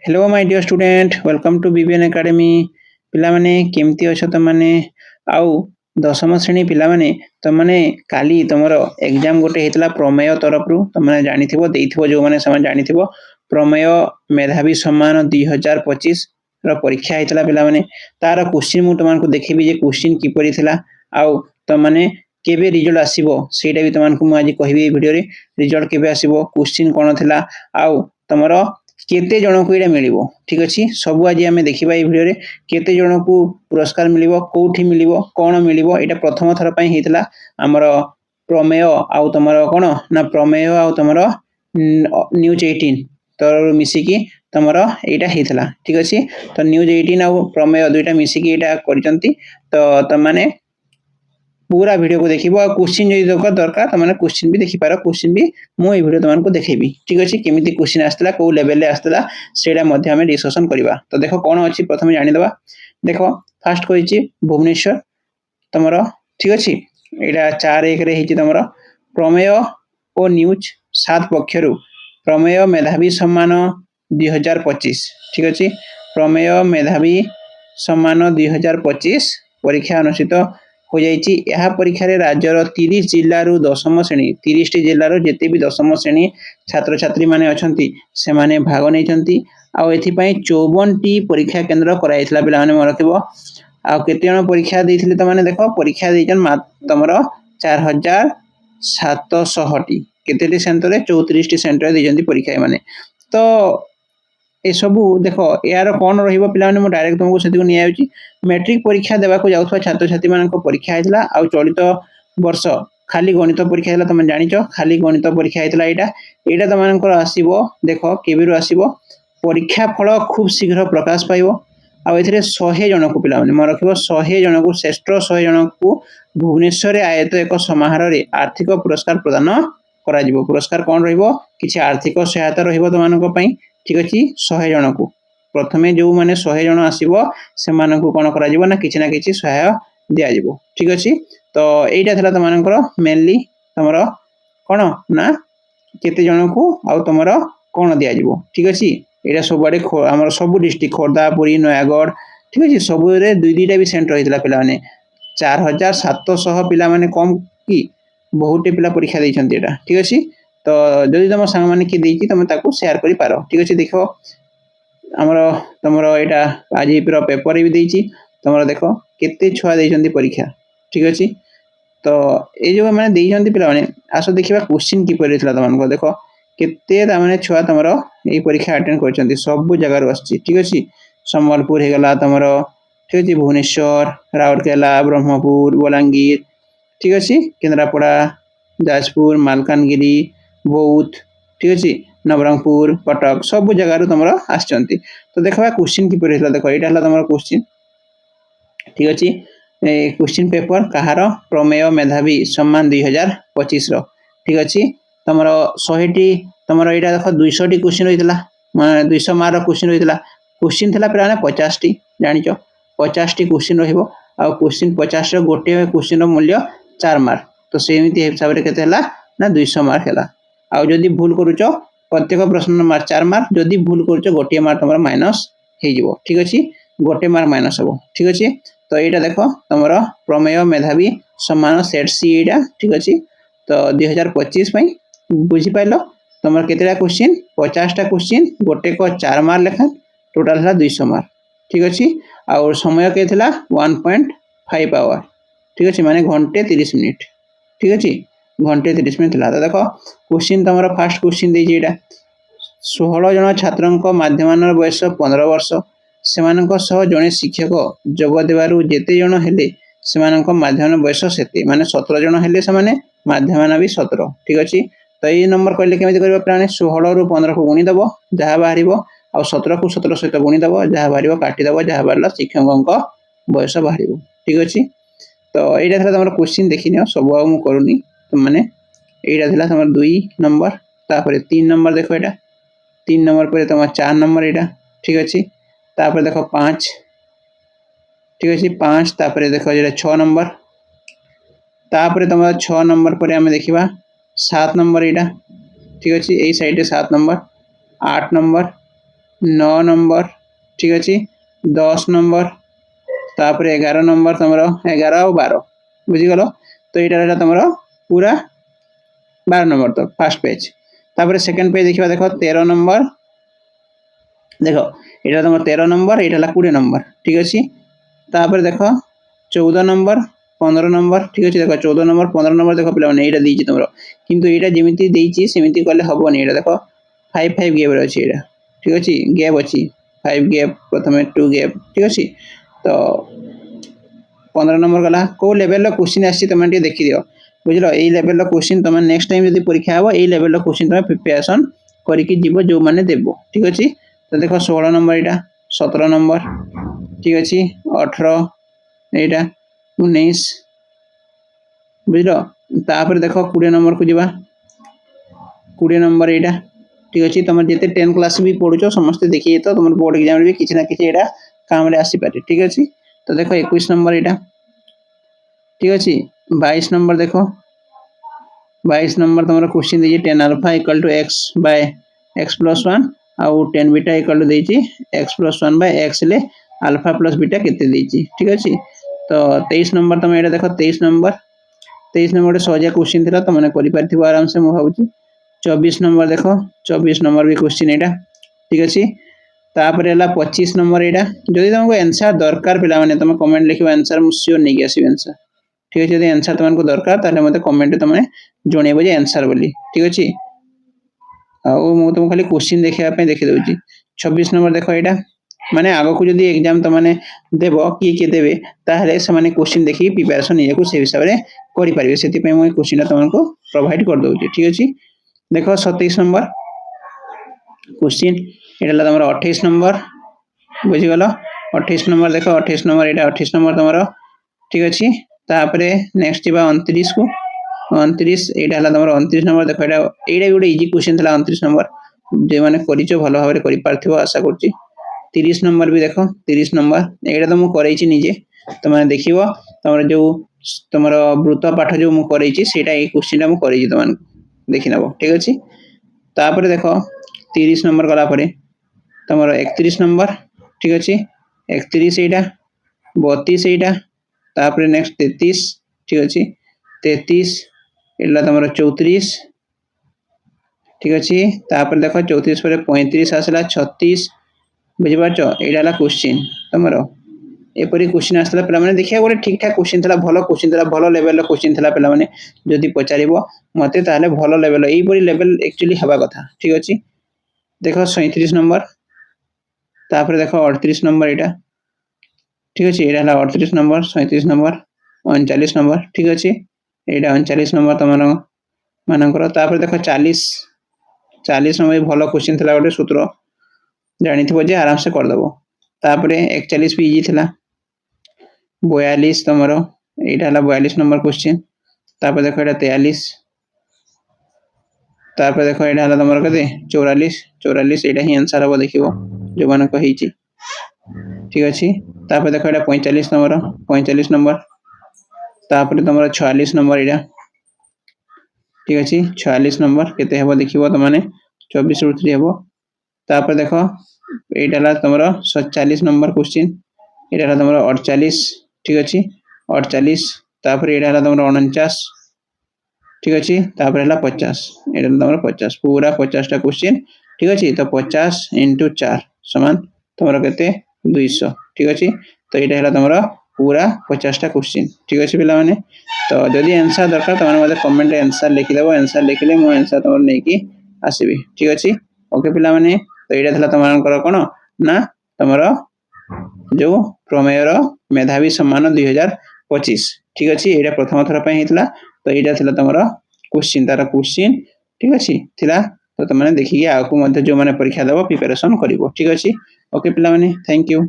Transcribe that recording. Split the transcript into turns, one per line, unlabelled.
Hello my dear student welcome to BBN academy पिला माने केमती अछ तमाने आउ दशम श्रेणी पिला माने तमाने काली तमरो एग्जाम गोटे हेतला प्रमेय तरफ रु तमाने जानिथिबो देइथिबो जो माने समान जानिथिबो प्रमेय मेधावी सम्मान 2025 रो परीक्षा हेतला पिला माने तार क्वेश्चन मु तमान को देखिबी जे क्वेश्चन की परि थिला आउ तमाने केबे रिजल्ट आसीबो सेटा भी तमान को मु आज कहिबी वीडियो रे रिजल्ट केबे आसीबो क्वेश्चन कोन थिला आउ तमरो केते जन को इडा मिलिबो ठीक अछि सब आज हमें देखिबा ए वीडियो रे केते जन को पुरस्कार मिलिबो कोठी मिलिबो कोन मिलिबो एटा प्रथम थर पई हेतला हमर प्रमेय आउ तमरो कोन ना प्रमेय आउ तमरो न्यूज 18 तर मिसी की तमरो एटा हेतला ठीक अछि तो न्यूज 18 आउ प्रमेय दुईटा मिसी की एटा करचंती तो तमाने पूरा वीडियो को देखिबो आ क्वेश्चन जदी दरकार त माने क्वेश्चन भी देखि पारो क्वेश्चन भी मु ए वीडियो तमन को देखेबी ठीक अछि केमिति क्वेश्चन आस्तला को लेवल ले आस्तला सेडा मध्ये हमें डिस्कशन करबा तो देखो कोन अछि प्रथम जानि दबा देखो फर्स्ट कहिछि भुवनेश्वर तमरो ठीक अछि एडा 4-1 रे हिछि तमरो प्रमेय ओ न्यूज 7 पक्षरु प्रमेय मेधावी सम्मान 2025 ठीक अछि प्रमेय मेधावी सम्मान 2025 परीक्षा अनुष्ठित हो जाइछि यह परीक्षा रे राज्यर 30 जिल्ला रु दशम श्रेणी 30 टी जिल्ला रु जेते भी दशम श्रेणी छात्र छात्री माने अछंती से माने भाग नै छंती आ एथि पई 54 टी परीक्षा केंद्र कराइतला पिला माने मरथिबो आ केते जण परीक्षा देथिले त माने देखो परीक्षा देजन तमरो 4700 टी केते टी सेंटर रे 34 टी सेंटर देजंती परीक्षा माने तो ए सबु देखो यार कोन रहिबो पिला माने मु डायरेक्ट तुमको सेति को नि आउची मैट्रिक परीक्षा देबा को जाउथवा छात्र छात्री मानन को परीक्षा हेतला आ चलित वर्ष खाली गणित परीक्षा हेतला तमे जानिचो खाली गणित परीक्षा हेतला एटा त मानन को आसीबो देखो केबिरु आसीबो परीक्षा फल खूब शीघ्र प्रकाश पाइबो आ एथिरे 100 जन को पिला माने म रखिबो 100 जन को श्रेष्ठ 100 जन को भुवनेश्वर आयोजित एक समारोह रे आर्थिक पुरस्कार प्रदान करा जिवो पुरस्कार कोन रहिबो किछि आर्थिक सहायता रहिबो त मानन को पई ठीक अछि 100 जन को प्रथमे जो माने 100 जन आसीबो से मानन को कोन करा जिवो ना किछि सहाय दिया जिवो ठीक अछि तो एटा थला त मानन को मेनली तमरो कोन ना केते जन को आ तमरो कोन दिया जिवो ठीक अछि एटा सबडे हमर सब डिस्ट्रिक्ट खोरदा पुरी नयागढ़ ठीक अछि सब रे दुई दुईटा भी सेंटर हेतला पिला माने 4700 पिला माने कम की बहुते पिला परीक्षा दैछंती एटा ठीक अछि तो जदि तुम संग माने की देकी तुम ताको शेयर करि पारो ठीक अछि देखो हमरो तमरो एटा आज प्रो पेपर भी देछि तमरो देखो केते छुआ दैछंती परीक्षा ठीक अछि तो ए जो माने दैछंती पिला माने आसो देखिबा क्वेश्चन की परिथिला तमन को देखो केते ता माने छुआ तमरो ए परीक्षा अटेंड करछंती सब जगह रो आछि ठीक अछि संबलपुर हे गला तमरो ठीक अछि भुवनेश्वर राउरकेला ब्रह्मपुर बलांगीर ठीक अछि केंद्रापड़ा जाजपुर मालकानगिरी बौद्ध ठीक अछि नवरंगपुर कटक सब जगह रो तमरो आछंती तो देखबा क्वेश्चन की परिथिला देखो एटा हला तमरो क्वेश्चन ठीक अछि ए क्वेश्चन पेपर कहार प्रमेय मेधावी सम्मान 2025 रो ठीक अछि तमरो 100 टी तमरो एटा देखो 200 टी क्वेश्चन होइतला 200 मार्क क्वेश्चन होइतला क्वेश्चन थला प्राय 50 टी जानिचो 50 टी क्वेश्चन रहिबो आ क्वेश्चन 50 रो गोटे क्वेश्चन रो मूल्य 4 मार्क तो सेमिति हिसाब रे केते हला ना 200 मार्क हला आ जदी भूल करूचो प्रत्येक प्रश्न मार्क 4 मार्क जदी भूल करूचो गोटे मार्क तमरो माइनस हे जिवो ठीक अछि गोटे मार्क माइनस हो ठीक अछि तो एटा देखो तमरो प्रमेय मेधावी सम्मान सेट सी एटा ठीक अछि तो 2025 पई बुझी पाइलो तमर केतेटा क्वेश्चन 50 टा क्वेश्चन गोटे को 4 मार्क लेखा टोटल हला 200 मार्क ठीक अछि और समय केथिला 1.5 आवर ठीक अछि माने घंटे 30 मिनिट ठीक अछि घंटे 30 मिनिट ला देखो क्वेश्चन तमरो फर्स्ट क्वेश्चन दे जेटा 16 जन छात्रंक माध्यमानर बयस 15 वर्ष सेमानक सह जने शिक्षक जोग देबारु जेते जन हेले सेमानक माध्यमान बयस सेते माने 17 जन हेले से माने माध्यमान भी 17 ठीक अछि तो ए नंबर कहले केमिति करबा प्राणे 16 रु 15 को गुणी दबो जहा बाहरिबो आ 17 को 17 सहित गुणी दबो जहा बाहरिबो काटी दबो जहा बाहरला शिक्षकक बयस बाहरिबो ठीक अछि तो एटा थला हमर क्वेश्चन देखिनियो सब आ मु करूनी तो माने एटा थला हमर 2 नंबर तापर 3 नंबर देखो एटा 3 नंबर पर तम 4 नंबर एटा ठीक अछि तापर देखो 5 ठीक अछि 5 तापर देखो जेटा 6 नंबर तापर तम 6 नंबर पर हम देखिबा 7 नंबर एटा ठीक अछि ए साइड 7 नंबर 8 नंबर 9 नंबर ठीक अच्छे 10 नंबर तापर 11 नंबर तुम 11 और 12 बुझीगल तो यहाँ रहा तुम पूरा 12 नंबर तक फास्ट पेज तापर सेकेंड पेज देखा देख 13 नंबर देख यहाँ तुम 13 नंबर यहाँ 20 नंबर ठीक अच्छे तापर देख 14 नंबर 15 नंबर ठीक अच्छे देख 14 नंबर 15 नंबर देख पे यहाँ देती तुम कितु यहाँ जमी सेमती कले हेनी यहाँ देख 5 गैप अच्छी यहाँ ठीक अच्छे गैप अच्छी 5 गैप प्रथम 2 गैप ठीक अच्छे तो 15 नंबर गला कौ लेवल क्वेश्चन आसी तुम देखी दियो बुझल यही लेवल क्वेश्चन तुम नेक्स्ट टाइम जब परीक्षा हे यही लेवल क्वेश्चन तुम प्रिपेरेसन करके जीव जो मैंने देव ठीक अच्छे तो देख 16 नंबर यहाँ 17 नंबर ठीक अच्छे 18 यहाँ 19 बुझल तापर देख 20 नंबर को जीवा 20 नंबर यहाँ ठीक अच्छे तुम जिते 10 क्लास भी पढ़ुच समस्ते देखिए तो तुम बोर्ड एग्जाम भी किसी ना किसी यहाँ काम आसीपे ठीक अच्छे तो देख 21 नंबर यहाँ ठीक अच्छे 22 नंबर देख 22 नंबर तुम क्वेश्चन दे 10 alpha equal to x by x plus 1 आउ 10 बीटा इक्वल टू देती एक्स प्लस 1 बाय एक्स ले अल्फा प्लस बीटा केते देती ठीक अच्छे तो 23 नंबर तुम यहाँ देख 23 नंबर सहजा क्वेश्चन थी तुमने कर आराम से मुझे भावी 24 नंबर देख 24 नंबर भी क्वेश्चन यहाँ ठीक अच्छे तापर है 25 नंबर यहाँ जदि तुमको आंसर दरकार पे तुम कमेंट लिख आंसर मुझे सियोर नहीं आसो आंसर ठीक अच्छे जब आंसर तुमको दरकार ताले मत कमेंट तुम जनइब जे आंसर बोली ठीक अच्छे तुमको खाली क्वेश्चन देखापी देखीदे 26 नंबर देख यहाँ माने आग को जदि एग्जाम तुमने देव किए देवे ताहले से क्वेश्चन देखिए प्रिपेरेसन या से हिसाब से करेंगे से क्वेश्चन तुमको प्रोवाइड कर दूसरी ठीक अच्छे देख 27 नंबर क्वेश्चन यहाँ तुम 28 नंबर बुझीगल 28 नंबर देख 28 नंबर यहाँ 28 नंबर तुम ठीक अच्छे तापर नेक्स्ट जा 29 को 29 यहाँ तुम 29 नंबर देख यहाँ भी गोटे इजी क्वेश्चन था 29 नंबर जो मैंने भल भाव कर आशा कर 30 नंबर भी देख 30 नंबर यहाँ तो मुझे निजे तुमने देख तुम जो तुम वृत्त पाठ जो मुझे क्वेश्चन मुझे तुम देखी नब ठीक अच्छे तापर देख 30 नंबर गलापर तुम 31 नंबर ठीक अच्छे 31 यहाँ 32 यहाँ तापर नेक्स्ट 33 ठीक अच्छे 33 यहाँ तुम 34 ठीक अच्छे तापर देख 34 पर 35 आसला 36 बुझीपार यहाँ क्वेश्चन तुम एपरी क्वेश्चन आसला पे देखिए गोटे ठीक ठाक क्वेश्चन था भल लेवल क्वेश्चन था पे जदि पचार मत भल लेवल यहीपरी लेवल एक्चुअली हवा कथा ठीक अच्छे देख 37 नंबर तापर देख 38 नंबर यहाँ ठीक अच्छे यहाँ 38 नंबर 37 नंबर 39 नंबर ठीक अच्छे यहाँ 39 नंबर तुम मानकर तापर देख 40 नंबर भल क्वेश्चन था गोटे सूत्र जानी जे आराम से करदेव तापर 41 भी इजी था 42 तुम यहाँ 42 नंबर क्वेश्चन तापर देख यहाँ 43 तापर देख यहाँ तुम के 44 यहाँ ही आंसर हम देख जो मान ठीक अच्छे तापर देख यहाँ 45 नंबर तापर तुम 46 नंबर यहाँ ठीक अच्छे 46 नंबर केते हम देख तुमने 24 रू 3 हम तापर देख यहाँ तुम 47 नंबर क्वेश्चन यहाँ तुम 48 ठीक अच्छे 48 तापर यहाँ तुम 49 ठीक अच्छे तापर है 50 यहाँ तुम 50 पूरा 50टा क्वेश्चन ठीक अच्छे तो 50 इंटू 4 समान तुम के 200 ठीक अच्छे तो यहाँ है तुम पूरा 50टा क्वेश्चन ठीक अच्छे पे तो जदि आंसर दरकार तुमने मतलब कमेंट आंसर लिखिदेव आंसर लिखिले मो आंसर तुम नहीं आसबि ठीक अच्छे ओके पे तो यहाँ तुम कौन ना तुम जो प्रमेयर मेधावी सम्मान 2025 ठीक अच्छे यहाँ प्रथम थर होता तो यहाँ तुम क्वेश्चन तार क्वेश्चन ठीक अच्छे तो तुमने देखिए आगे जो मैंने परीक्षा देव प्रिपेरेसन कर ठीक अच्छे ओके पे थैंक यू।